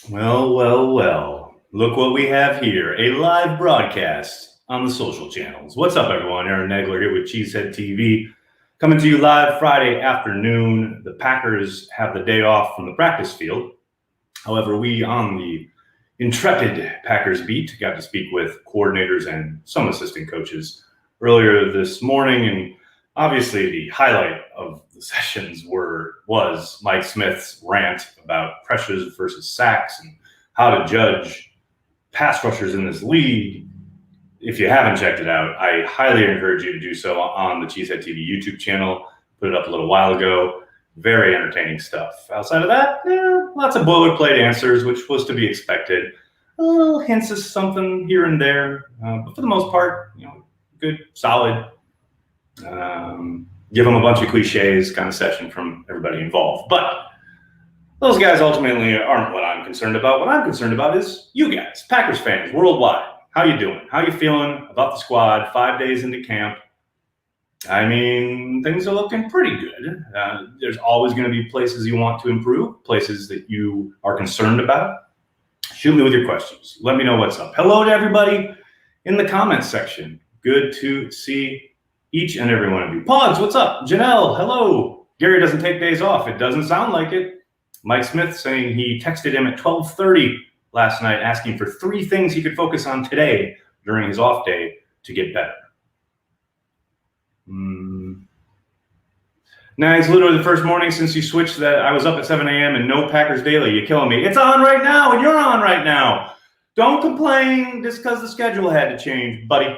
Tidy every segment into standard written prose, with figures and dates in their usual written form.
Well. Look what we have here. A live broadcast on the social channels. What's up, everyone? Aaron Negler here with Cheesehead TV. Coming to you live Friday afternoon. The Packers have the day off from the practice field. However, we on the intrepid Packers beat got to speak with coordinators and some assistant coaches earlier this morning. And obviously the highlight of the sessions was Mike Smith's rant about pressures versus sacks and how to judge pass rushers in this league. If you haven't checked it out, I highly encourage you to do so on the Cheesehead TV YouTube channel. Put it up a little while ago. Very entertaining stuff. Outside of that, lots of boilerplate answers, which was to be expected. A little hints of something here and there, but for the most part, good, solid. Give them a bunch of cliches kind of session from everybody involved. But those guys ultimately aren't what I'm concerned about. What I'm concerned about is you guys, Packers fans worldwide. How you doing? How you feeling about the squad 5 days into camp? I mean, things are looking pretty good. There's always going to be places you want to improve, places that you are concerned about. Shoot me with your questions. Let me know what's up. Hello to everybody in the comments section. Good to see each and every one of you. Pogs, what's up? Janelle, hello. Gary doesn't take days off. It doesn't sound like it. Mike Smith saying he texted him at 12:30 last night asking for 3 things he could focus on today during his off day to get better. Now, it's literally the first morning since you switched that I was up at 7 a.m. and no Packers Daily. You're killing me. It's on right now, and you're on right now. Don't complain just because the schedule had to change, buddy.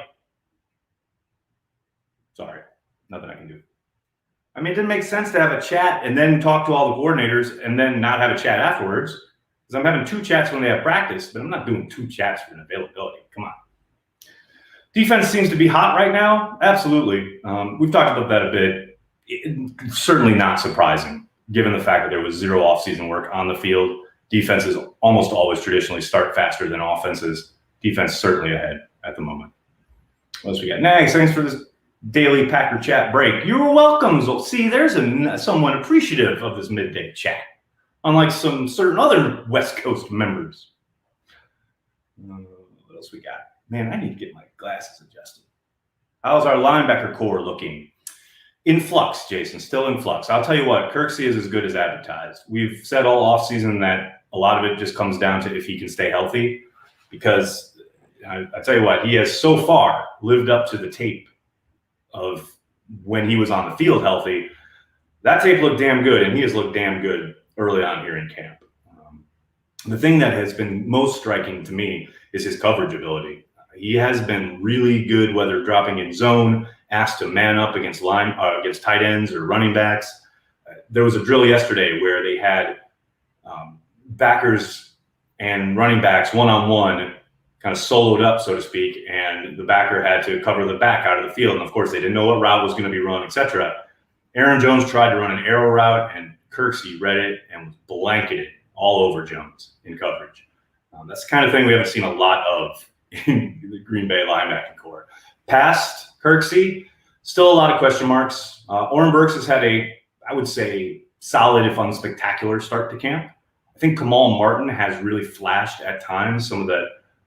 Sorry, nothing I can do. I mean, it didn't make sense to have a chat and then talk to all the coordinators and then not have a chat afterwards, because I'm having 2 chats when they have practice, but I'm not doing 2 chats for an availability. Come on. Defense seems to be hot right now. Absolutely. We've talked about that a bit. Certainly not surprising, given the fact that there was 0 offseason work on the field. Defenses almost always traditionally start faster than offenses. Defense certainly ahead at the moment. What else we got? Next, thanks for this daily Packer chat break. You're welcome. See, there's someone appreciative of this midday chat, unlike some certain other West Coast members. What else we got? Man, I need to get my glasses adjusted. How's our linebacker core looking? In flux, Jason, still in flux. I'll tell you what, Kirksey is as good as advertised. We've said all offseason that a lot of it just comes down to if he can stay healthy, because I tell you what, he has so far lived up to the tape of when he was on the field healthy. That tape looked damn good, and he has looked damn good early on here in camp. The thing that has been most striking to me is his coverage ability. He has been really good, whether dropping in zone, asked to man up against tight ends or running backs. There was a drill yesterday where they had backers and running backs one-on-one, kind of soloed up, so to speak, and the backer had to cover the back out of the field. And of course, they didn't know what route was going to be run, etc. Aaron Jones tried to run an arrow route, and Kirksey read it and was blanketed all over Jones in coverage. That's the kind of thing we haven't seen a lot of in the Green Bay linebacking core. Past Kirksey, still a lot of question marks. Oren Burks has had I would say, solid if unspectacular start to camp. I think Kamal Martin has really flashed at times some of the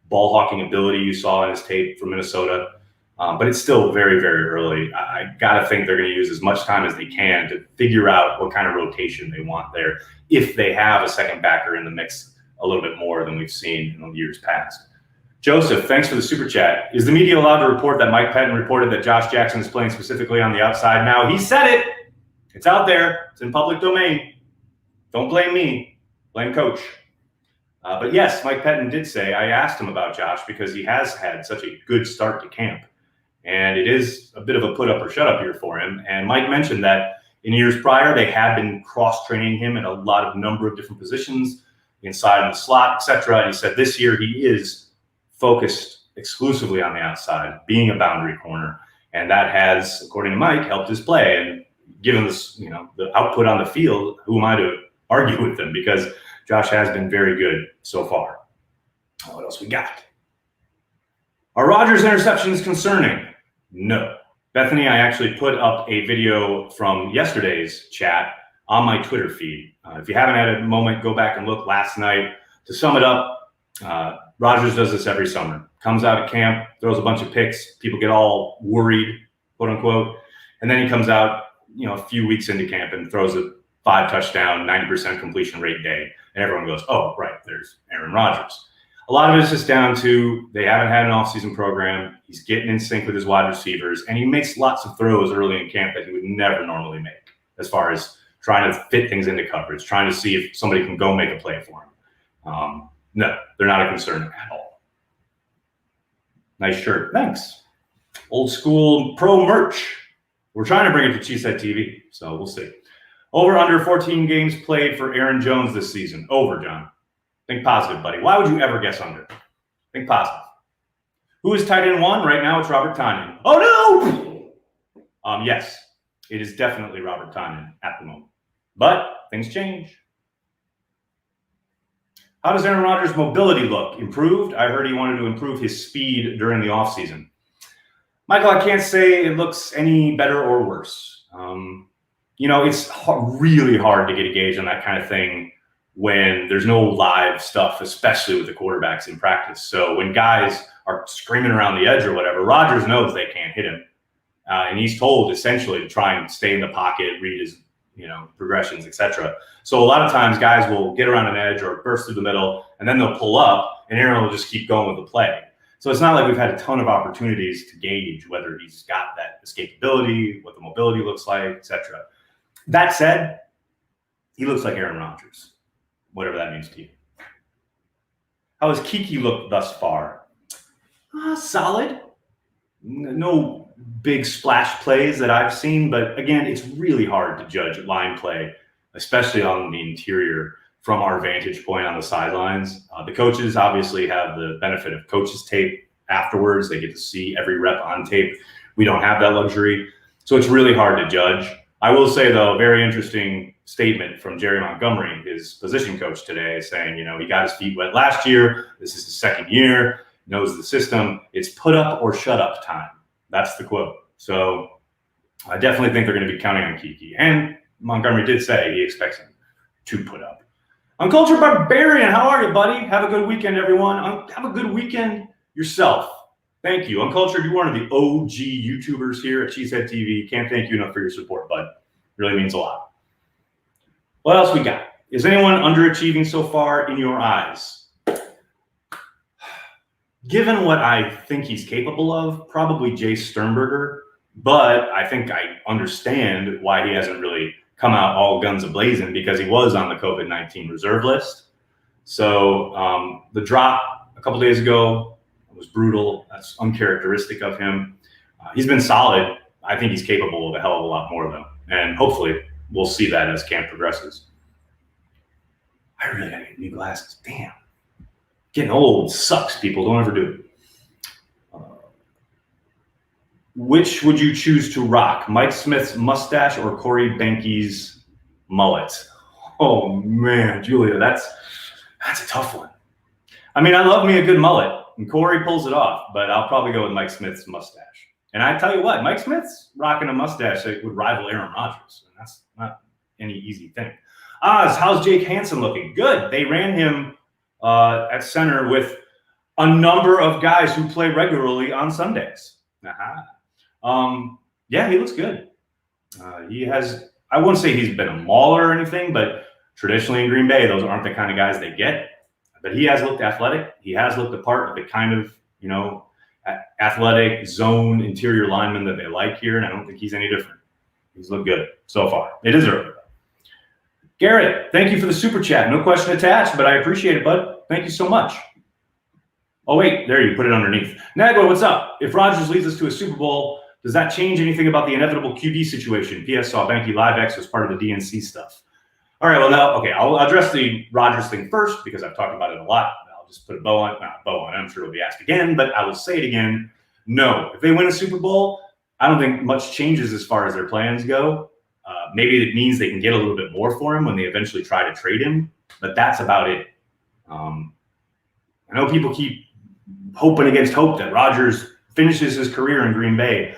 ball hawking ability you saw in his tape from Minnesota. But it's still very, very early. I got to think they're going to use as much time as they can to figure out what kind of rotation they want there, if they have a second backer in the mix a little bit more than we've seen in the years past. Joseph, thanks for the super chat. Is the media allowed to report that Mike Pettin reported that Josh Jackson is playing specifically on the outside now? He said it. It's out there. It's in public domain. Don't blame me. Blame Coach. But yes, Mike Pettin did say, I asked him about Josh because he has had such a good start to camp. And it is a bit of a put up or shut up year for him. And Mike mentioned that in years prior, they had been cross-training him in a number of different positions, inside in the slot, etc. And he said this year he is focused exclusively on the outside, being a boundary corner. And that has, according to Mike, helped his play. And given this, the output on the field, who am I to argue with them? Because Josh has been very good so far. What else we got? Are Rodgers' interceptions concerning? No. Bethany, I actually put up a video from yesterday's chat on my Twitter feed. If you haven't had a moment, go back and look last night to sum it up, Rodgers does this every summer. Comes out at camp, throws a bunch of picks. People get all worried, quote unquote. And then he comes out, a few weeks into camp and throws a 5-touchdown, 90% completion rate day. And everyone goes, oh, right, there's Aaron Rodgers. A lot of it is just down to they haven't had an offseason program. He's getting in sync with his wide receivers, and he makes lots of throws early in camp that he would never normally make, as far as trying to fit things into coverage, trying to see if somebody can go make a play for him. No, they're not a concern at all. Nice shirt. Thanks. Old school pro merch. We're trying to bring it to Cheesehead TV, so we'll see. Over under 14 games played for Aaron Jones this season. Over, John. Think positive, buddy. Why would you ever guess under? Think positive. Who is tight end 1? Right now, it's Robert Tonyan. Oh, no! Yes, it is definitely Robert Tonyan at the moment. But things change. How does Aaron Rodgers' mobility look? Improved? I heard he wanted to improve his speed during the offseason. Michael, I can't say it looks any better or worse. It's really hard to get a gauge on that kind of thing when there's no live stuff, especially with the quarterbacks in practice. So when guys are screaming around the edge or whatever, Rodgers knows they can't hit him. And he's told essentially to try and stay in the pocket, read his progressions, etc. So a lot of times guys will get around an edge or burst through the middle, and then they'll pull up, and Aaron will just keep going with the play. So it's not like we've had a ton of opportunities to gauge whether he's got that escapability, what the mobility looks like, etc. That said, he looks like Aaron Rodgers, whatever that means to you. How has Kiki looked thus far? Solid. No big splash plays that I've seen, but again, it's really hard to judge line play, especially on the interior from our vantage point on the sidelines. The coaches obviously have the benefit of coaches tape afterwards. They get to see every rep on tape. We don't have that luxury. So it's really hard to judge. I will say, though, very interesting statement from Jerry Montgomery, his position coach today, saying, he got his feet wet last year. This is his second year, knows the system. It's put up or shut up time. That's the quote. So I definitely think they're going to be counting on Kiki. And Montgomery did say he expects him to put up. Uncultured Barbarian, how are you, buddy? Have a good weekend, everyone. Have a good weekend yourself. Thank you. Uncultured, you're one of the OG YouTubers here at Cheesehead TV. Can't thank you enough for your support, bud. Really means a lot. What else we got? Is anyone underachieving so far in your eyes? Given what I think he's capable of, probably Jay Sternberger, but I think I understand why he hasn't really come out all guns a-blazing, because he was on the COVID-19 reserve list. So the drop a couple days ago was brutal. That's uncharacteristic of him. He's been solid. I think he's capable of a hell of a lot more, though. And hopefully we'll see that as camp progresses. I really gotta get new glasses. Damn. Getting old sucks, people. Don't ever do it. Which would you choose to rock? Mike Smith's mustache or Corey Behnke's mullet? Oh, man, Julia, that's a tough one. I mean, I love me a good mullet, and Corey pulls it off, but I'll probably go with Mike Smith's mustache. And I tell you what, Mike Smith's rocking a mustache that would rival Aaron Rodgers, and that's not any easy thing. How's Jake Hansen looking? Good. They ran him at center with a number of guys who play regularly on Sundays. Yeah, he looks good. He has, I wouldn't say he's been a mauler or anything, but traditionally in Green Bay, those aren't the kind of guys they get. But he has looked athletic. He has looked the part of the kind of, athletic zone interior lineman that they like here, and I don't think he's any different. He's looked good so far. It is early. Garrett, thank you for the super chat. No question attached, but I appreciate it, bud. Thank you so much. Oh, wait, there you put it underneath. Nagler, what's up? If Rodgers leads us to a Super Bowl, does that change anything about the inevitable QB situation? P.S. saw Behnke Live X was part of the DNC stuff. All right, well, now, okay, I'll address the Rodgers thing first because I've talked about it a lot. I'll just put a bow on, not a bow on it. I'm sure it'll be asked again, but I will say it again. No, if they win a Super Bowl, I don't think much changes as far as their plans go. Maybe it means they can get a little bit more for him when they eventually try to trade him, but that's about it. I know people keep hoping against hope that Rodgers finishes his career in Green Bay,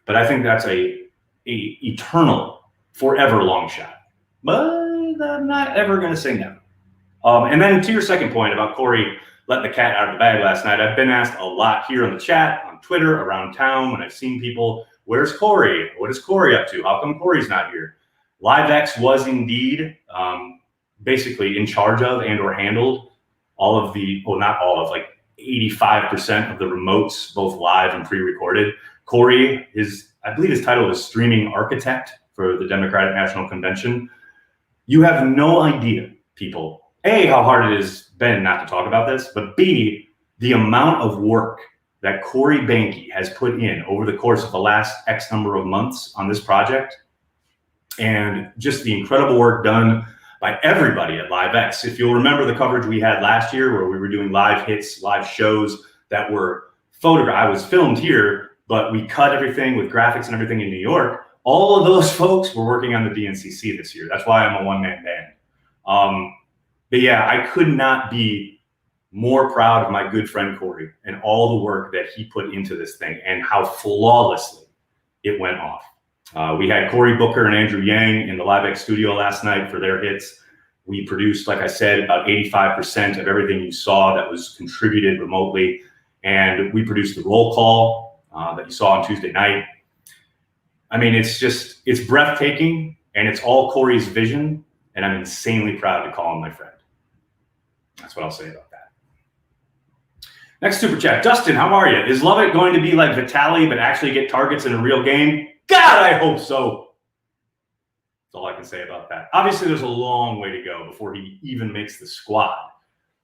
but I think that's a eternal, forever long shot. But I'm not ever going to say never. And then to your second point about Corey letting the cat out of the bag last night, I've been asked a lot here in the chat, on Twitter, around town, when I've seen people, where's Corey? What is Corey up to? How come Corey's not here? LiveX was indeed basically in charge of and or handled all of the, well, not all of, like 85% of the remotes, both live and pre-recorded. Corey is, I believe his title is Streaming Architect for the Democratic National Convention. You have no idea, people, A, how hard it has been not to talk about this, but B, the amount of work that Corey Banke has put in over the course of the last X number of months on this project, and just the incredible work done by everybody at LiveX. If you'll remember the coverage we had last year where we were doing live hits, live shows that were photographed, I was filmed here, but we cut everything with graphics and everything in New York. All of those folks were working on the DNCC this year. That's why I'm a one-man band. But yeah, I could not be more proud of my good friend Corey and all the work that he put into this thing and how flawlessly it went off. We had Cory Booker and Andrew Yang in the LiveX studio last night for their hits. We produced, like I said, about 85% of everything you saw that was contributed remotely. And we produced the roll call that you saw on Tuesday night. I mean, it's breathtaking, and it's all Corey's vision, and I'm insanely proud to call him my friend. That's what I'll say about that. Next super chat. Dustin, how are you? Is Lovett going to be like Vitaly, but actually get targets in a real game? God, I hope so. That's all I can say about that. Obviously, there's a long way to go before he even makes the squad.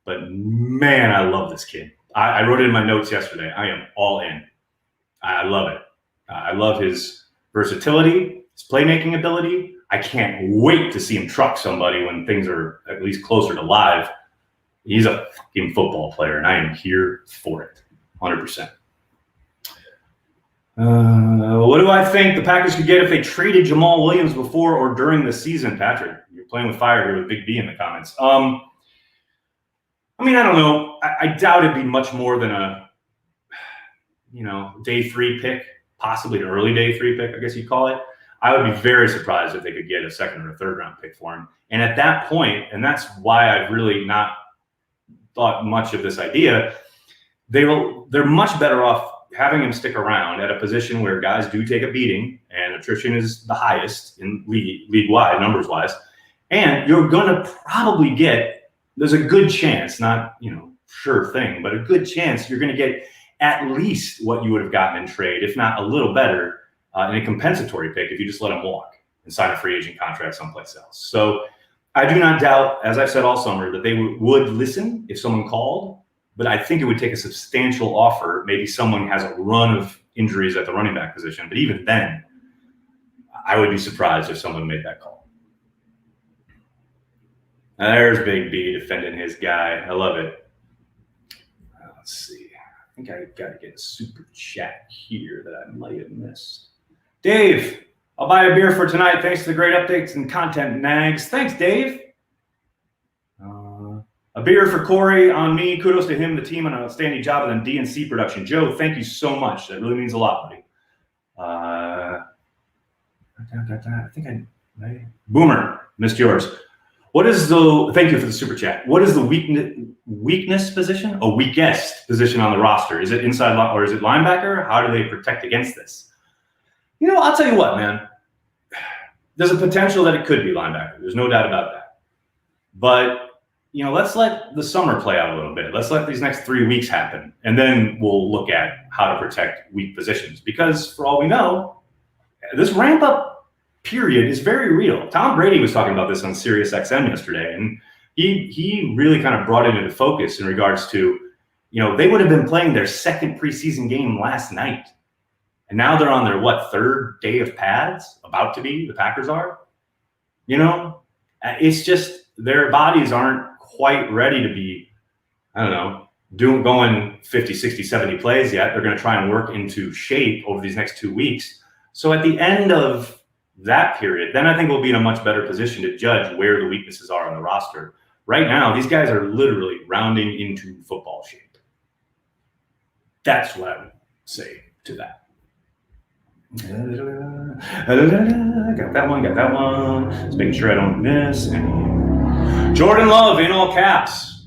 But man, I love this kid. I wrote it in my notes yesterday. I am all in. I love it. I love his versatility, his playmaking ability. I can't wait to see him truck somebody when things are at least closer to live. He's a fucking football player, and I am here for it, 100%. What do I think the Packers could get if they traded Jamal Williams before or during the season, Patrick? You're playing with fire here with Big B in the comments. I mean, I don't know. I doubt it'd be much more than a, day 3 pick, possibly an early day 3 pick, I guess you'd call it. I would be very surprised if they could get a 2nd or a 3rd round pick for him. And at that point, and that's why I've really not thought much of this idea, they're much better off having him stick around at a position where guys do take a beating and attrition is the highest in league-wide, numbers-wise. And you're going to probably there's a good chance, not, sure thing, but a good chance you're going to get at least what you would have gotten in trade, if not a little better, in a compensatory pick if you just let him walk and sign a free agent contract someplace else. So I do not doubt, as I've said all summer, that they would listen if someone called, but I think it would take a substantial offer. Maybe someone has a run of injuries at the running back position, but even then, I would be surprised if someone made that call. Now, there's Big B defending his guy. I love it. Let's see. I think I got to get a super chat here that I might have missed. Dave, I'll buy a beer for tonight. Thanks for the great updates and content, Nags. Thanks, Dave. A beer for Corey on me. Kudos to him, the team, on an outstanding job on DNC production. Joe, thank you so much. That really means a lot, buddy. I think Boomer, missed yours. Thank you for the super chat. What is the weakness position? A weakest position on the roster? Is it inside or is it linebacker? How do they protect against this? I'll tell you what, man. There's a potential that it could be linebacker. There's no doubt about that. But let's let the summer play out a little bit. Let's let these next 3 weeks happen. And then we'll look at how to protect weak positions. Because for all we know, this ramp up period is very real. Tom Brady was talking about this on Sirius XM yesterday. And he really kind of brought it into focus in regards to, they would have been playing their 2nd preseason game last night. And now they're on their, 3rd day of pads? About to be, the Packers are? It's just their bodies aren't quite ready to be, going 50, 60, 70 plays yet. They're going to try and work into shape over these next 2 weeks. So at the end of that period, then I think we'll be in a much better position to judge where the weaknesses are on the roster. Right now, these guys are literally rounding into football shape. That's what I would say to that. Got that one. Just making sure I don't miss any. Jordan Love in all caps.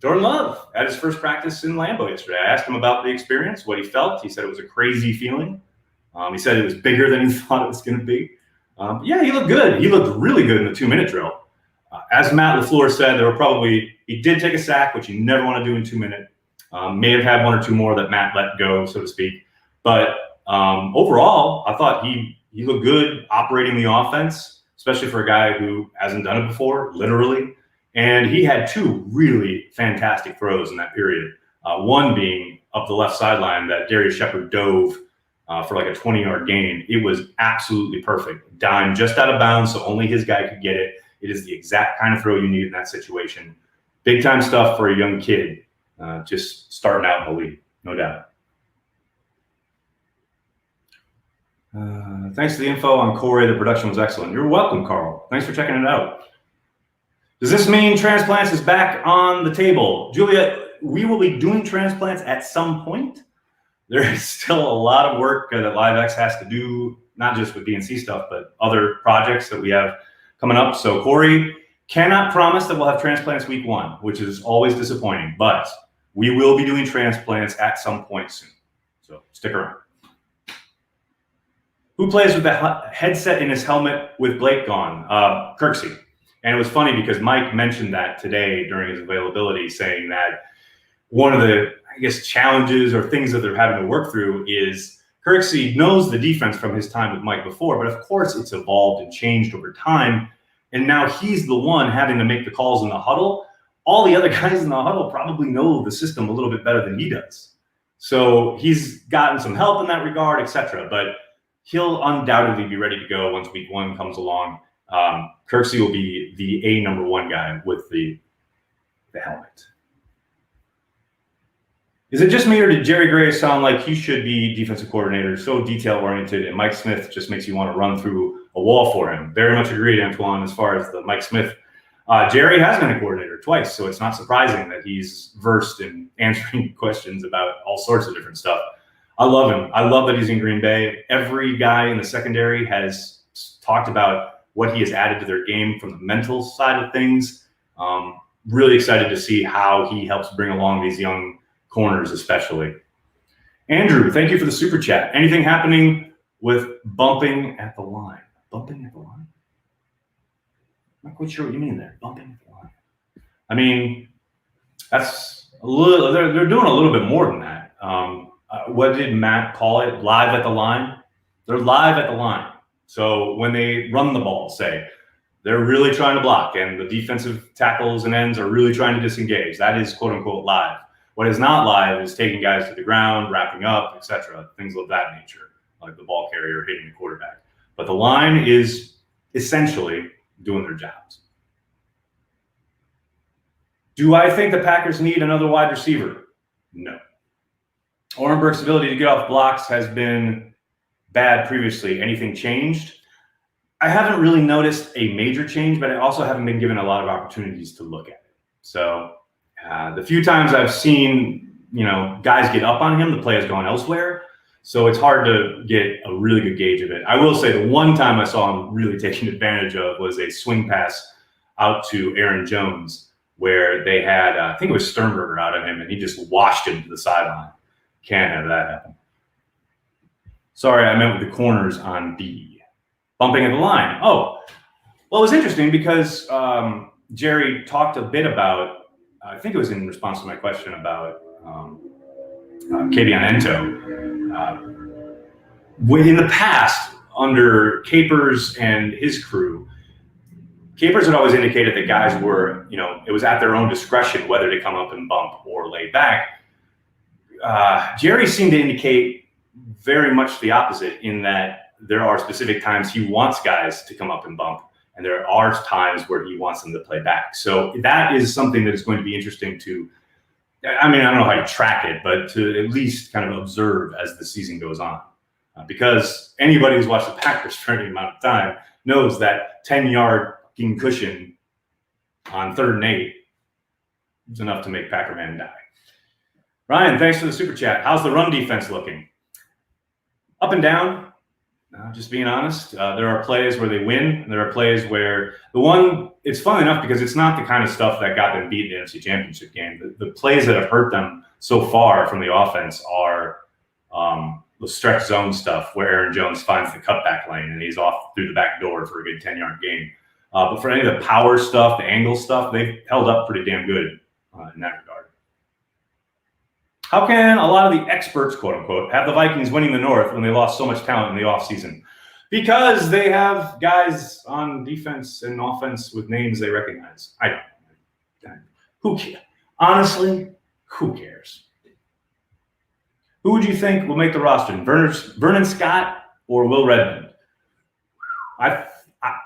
Jordan Love at his first practice in Lambeau yesterday. I asked him about the experience, what he felt. He said it was a crazy feeling. He said it was bigger than he thought it was going to be. Yeah, he looked good. He looked really good in the 2-minute drill. As Matt LaFleur said, he did take a sack, which you never want to do in 2 minutes. May have had 1 or 2 more that Matt let go, so to speak. But overall, I thought he looked good operating the offense, especially for a guy who hasn't done it before, literally. And he had 2 really fantastic throws in that period. One being up the left sideline that Darius Shepard dove for like a 20-yard gain. It was absolutely perfect. Dime just out of bounds, so only his guy could get it. It is the exact kind of throw you need in that situation. Big time stuff for a young kid just starting out in the league, no doubt. Thanks for the info on Corey. The production was excellent. You're welcome, Carl. Thanks for checking it out. Does this mean transplants is back on the table? Julia, we will be doing transplants at some point. There is still a lot of work that LiveX has to do, not just with DNC stuff, but other projects that we have coming up. So Corey cannot promise that we'll have transplants week 1, which is always disappointing, but we will be doing transplants at some point soon. So stick around. Who plays with the headset in his helmet with Blake gone? Kirksey. And it was funny because Mike mentioned that today during his availability, saying that one of the, I guess, challenges or things that they're having to work through is Kirksey knows the defense from his time with Mike before, but of course it's evolved and changed over time. And now he's the one having to make the calls in the huddle. All the other guys in the huddle probably know the system a little bit better than he does. So he's gotten some help in that regard, etc. But he'll undoubtedly be ready to go once week 1 comes along. Kirksey will be the number 1 guy with the helmet. Is it just me, or did Jerry Gray sound like he should be defensive coordinator, so detail-oriented, and Mike Smith just makes you want to run through a wall for him? Very much agreed, Antoine, as far as the Mike Smith. Jerry has been a coordinator twice, so it's not surprising that he's versed in answering questions about all sorts of different stuff. I love him. I love that he's in Green Bay. Every guy in the secondary has talked about what he has added to their game from the mental side of things. Really excited to see how he helps bring along these young corners, especially. Andrew, thank you for the super chat. Anything happening with bumping at the line? Bumping at the line? I'm not quite sure what you mean there. Bumping at the line. I mean, that's a little. They're doing a little bit more than that. What did Matt call it? Live at the line. They're live at the line. So when they run the ball, say, they're really trying to block, and the defensive tackles and ends are really trying to disengage. That is quote unquote live. What is not live is taking guys to the ground, wrapping up, etc., things of that nature, like the ball carrier hitting the quarterback. But the line is essentially doing their jobs. Do I think the Packers need another wide receiver? No. Orenberg's ability to get off blocks has been bad previously. Anything changed? I haven't really noticed a major change, but I also haven't been given a lot of opportunities to look at it. So the few times I've seen, guys get up on him, the play has gone elsewhere. So it's hard to get a really good gauge of it. I will say the one time I saw him really taking advantage of was a swing pass out to Aaron Jones, where they had, I think it was Sternberger out of him, and he just washed him to the sideline. Can't have that happen. Sorry, I meant with the corners on B. Bumping at the line. Oh, well, it was interesting because Jerry talked a bit about, I think it was in response to my question about Kavion Ento. In the past, under Capers and his crew, Capers had always indicated that guys were, it was at their own discretion whether to come up and bump or lay back. Jerry seemed to indicate very much the opposite, in that there are specific times he wants guys to come up and bump, and there are times where he wants them to play back. So that is something that is going to be interesting to, I don't know how you track it, but to at least kind of observe as the season goes on. Because anybody who's watched the Packers for any amount of time knows that 10-yard cushion on 3rd and 8 is enough to make Packer Man die. Ryan, thanks for the super chat. How's the run defense looking? Up and down. Just being honest, there are plays where they win, and there are plays where it's fun enough because it's not the kind of stuff that got them beat in the NFC Championship game. The plays that have hurt them so far from the offense are the stretch zone stuff where Aaron Jones finds the cutback lane and he's off through the back door for a good 10-yard gain. But for any of the power stuff, the angle stuff, they've held up pretty damn good in that regard. How can a lot of the experts, quote unquote, have the Vikings winning the North when they lost so much talent in the offseason? Because they have guys on defense and offense with names they recognize. I don't. Who cares? Honestly, who cares? Who would you think will make the roster? Vernon Scott or Will Redmond?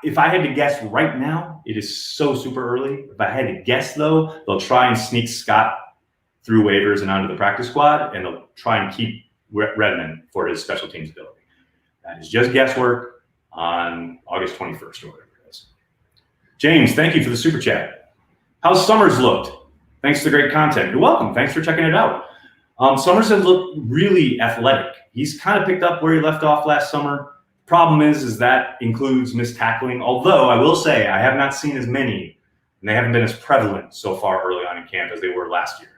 If I had to guess right now, it is so super early. If I had to guess, though, they'll try and sneak Scott through waivers and onto the practice squad, and they'll try and keep Redmond for his special teams ability. That is just guesswork on August 21st or whatever it is. James, thank you for the super chat. How's Summers looked? Thanks for the great content. You're welcome. Thanks for checking it out. Summers has looked really athletic. He's kind of picked up where he left off last summer. Problem is that includes missed tackling, although I will say I have not seen as many, and they haven't been as prevalent so far early on in camp as they were last year.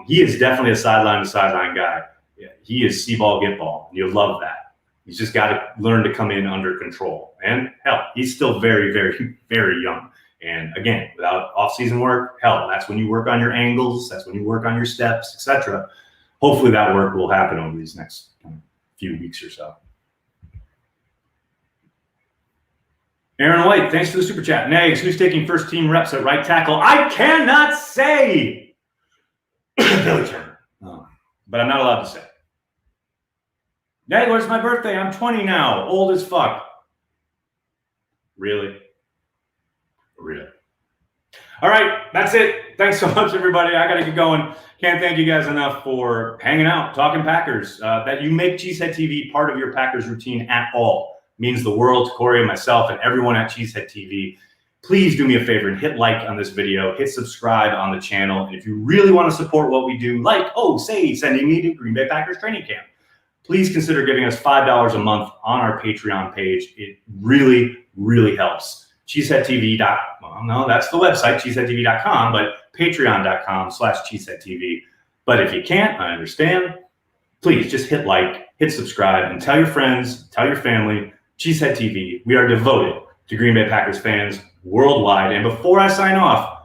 He is definitely a sideline-to-sideline guy. Yeah, he is see ball, get ball, and you'll love that. He's just got to learn to come in under control. And, hell, he's still very, very, very young. And, again, without off-season work, hell, that's when you work on your angles. That's when you work on your steps, etc. Hopefully that work will happen over these next few weeks or so. Aaron White, thanks for the super chat. Nags, who's taking first-team reps at right tackle? I cannot say. Billy Turner. But I'm not allowed to say. Nag, where's my birthday? I'm 20 now. Old as fuck. Really? Really? All right, that's it. Thanks so much, everybody. I got to get going. Can't thank you guys enough for hanging out, talking Packers. That you make Cheesehead TV part of your Packers routine at all means the world to Corey and myself and everyone at Cheesehead TV. Please do me a favor and hit like on this video, hit subscribe on the channel. And if you really want to support what we do, like, say, sending me to Green Bay Packers training camp, please consider giving us $5 a month on our Patreon page. It really, really helps. CheeseheadTV.com. No, that's the website, CheeseheadTV.com, but Patreon.com/CheeseheadTV. But if you can't, I understand. Please just hit like, hit subscribe, and tell your friends, tell your family, Cheesehead TV. We are devoted to Green Bay Packers fans worldwide. And before I sign off,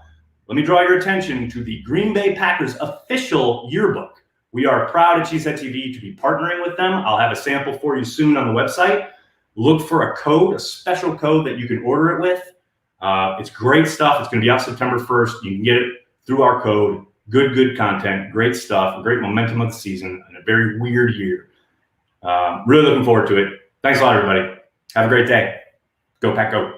let me draw your attention to the Green Bay Packers official yearbook. We are proud at Cheesehead TV to be partnering with them. I'll have a sample for you soon on the website. Look for a code, a special code that you can order it with. It's great stuff. It's going to be out September 1st. You can get it through our code. Good content, great stuff, great momentum of the season, and a very weird year. Really looking forward to it. Thanks a lot, everybody. Have a great day. Go Pack, go.